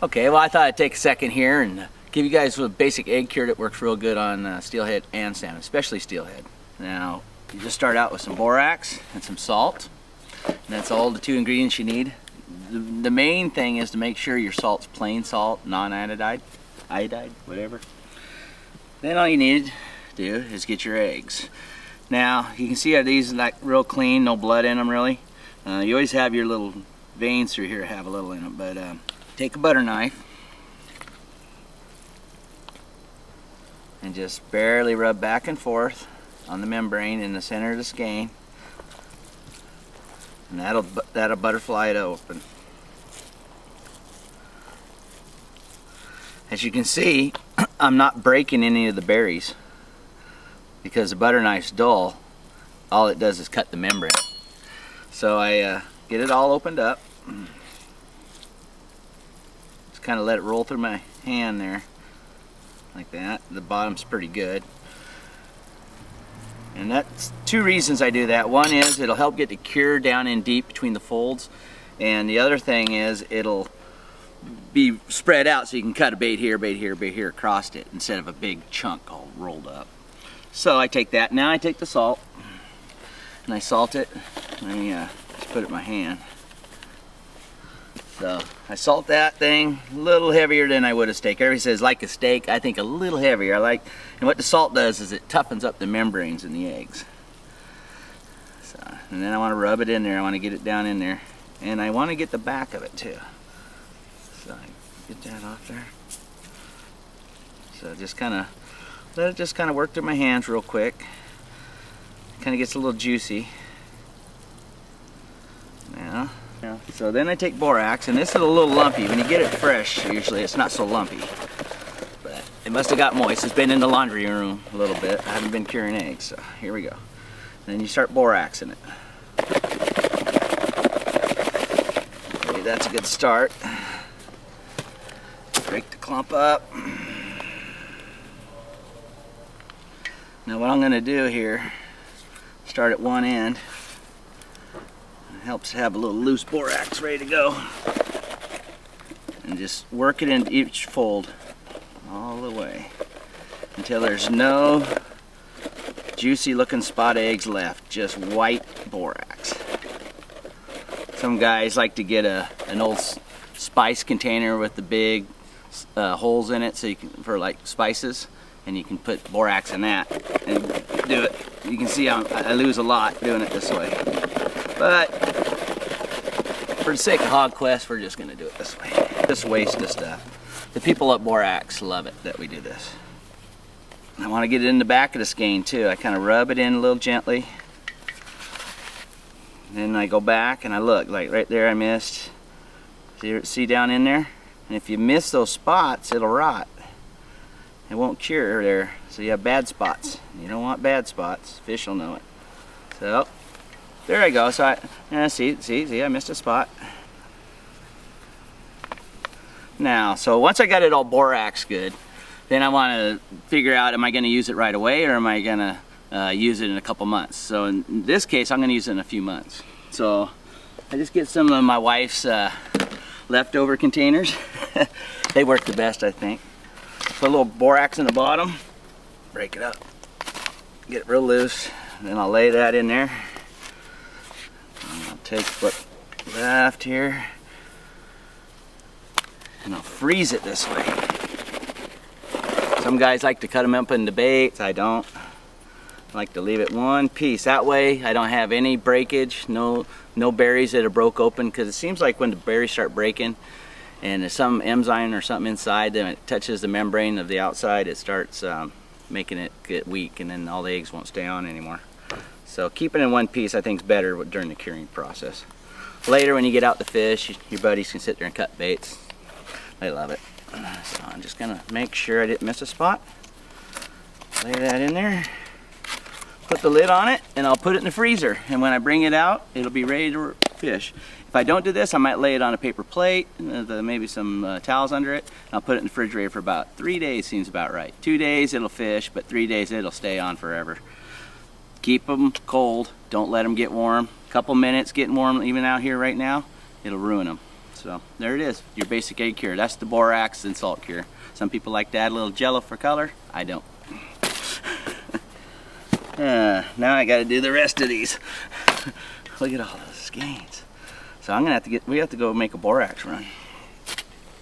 Okay, well I thought I'd take a second here and give you guys a basic egg cure that works real good on steelhead and salmon, especially steelhead. Now, you just start out with some borax and some salt, and that's all the 2 ingredients you need. The main thing is to make sure your salt's plain salt, non-iodide, whatever. Then all you need to do is get your eggs. Now, you can see how these are like real clean, no blood in them really. You always have your little veins through here have a little in them, but take a butter knife and just barely rub back and forth on the membrane in the center of the skein, and that'll butterfly it open. As you can see, I'm not breaking any of the berries because the butter knife's dull. All it does is cut the membrane. So I get it all opened up. Just kind of let it roll through my hand there, like that. The bottom's pretty good. And that's 2 reasons I do that. One is it'll help get the cure down in deep between the folds, and the other thing is it'll be spread out so you can cut a bait here, bait here, bait here across it instead of a big chunk all rolled up. So I take that. Now I take the salt and I salt it. Let me just put it in my hand. So I salt that thing a little heavier than I would a steak. Everybody says like a steak. I think a little heavier. And what the salt does is it toughens up the membranes in the eggs. So, and then I want to rub it in there. I want to get it down in there, and I want to get the back of it too. So I get that off there. So just kind of let it just kind of work through my hands real quick. Kind of gets a little juicy. Now, so then I take borax, and this is a little lumpy. When you get it fresh, usually it's not so lumpy. But it must have got moist. It's been in the laundry room a little bit. I haven't been curing eggs, so here we go. And then you start boraxing it. Okay, that's a good start. Break the clump up. Now what I'm going to do here, start at one end. It helps to have a little loose borax ready to go. And just work it into each fold all the way until there's no juicy looking spot eggs left, just white borax. Some guys like to get an old spice container with the big holes in it, so you can, for like spices, and you can put borax in that and do it. You can see I lose a lot doing it this way, but for the sake of Hawg Quest, we're just going to do it this way. Just waste this stuff. The people at Borax love it that we do this. I want to get it in the back of the skein too. I kind of rub it in a little gently. Then I go back and I look, like right there I missed. See down in there? And if you miss those spots, it'll rot. It won't cure there. So you have bad spots. You don't want bad spots. Fish will know it. So there I go. So see, I missed a spot. Now, so once I got it all borax good, then I want to figure out, am I going to use it right away, or am I going to use it in a couple months? So in this case, I'm going to use it in a few months. So I just get some of my wife's leftover containers. They work the best, I think. Put a little borax in the bottom, break it up, get it real loose, and then I'll lay that in there. And I'll take what's left here, and I'll freeze it this way. Some guys like to cut them up into baits. I don't. I like to leave it one piece. That way I don't have any breakage, no berries that are broke open, because it seems like when the berries start breaking and there's some enzyme or something inside, then it touches the membrane of the outside, it starts making it get weak, and then all the eggs won't stay on anymore. So keeping it in one piece I think is better during the curing process. Later when you get out the fish, your buddies can sit there and cut baits. They love it. So I'm just gonna make sure I didn't miss a spot. Lay that in there. Put the lid on it, and I'll put it in the freezer. And when I bring it out, it'll be ready to fish. If I don't do this, I might lay it on a paper plate, maybe some towels under it. And I'll put it in the refrigerator for about 3 days, seems about right. 2 days it'll fish, but 3 days it'll stay on forever. Keep them cold, don't let them get warm. A couple minutes getting warm, even out here right now, it'll ruin them. So there it is, your basic egg cure. That's the borax and salt cure. Some people like to add a little jello for color. I don't. Now I got to do the rest of these. Look at all those skeins. So I'm gonna have to we have to go make a borax run.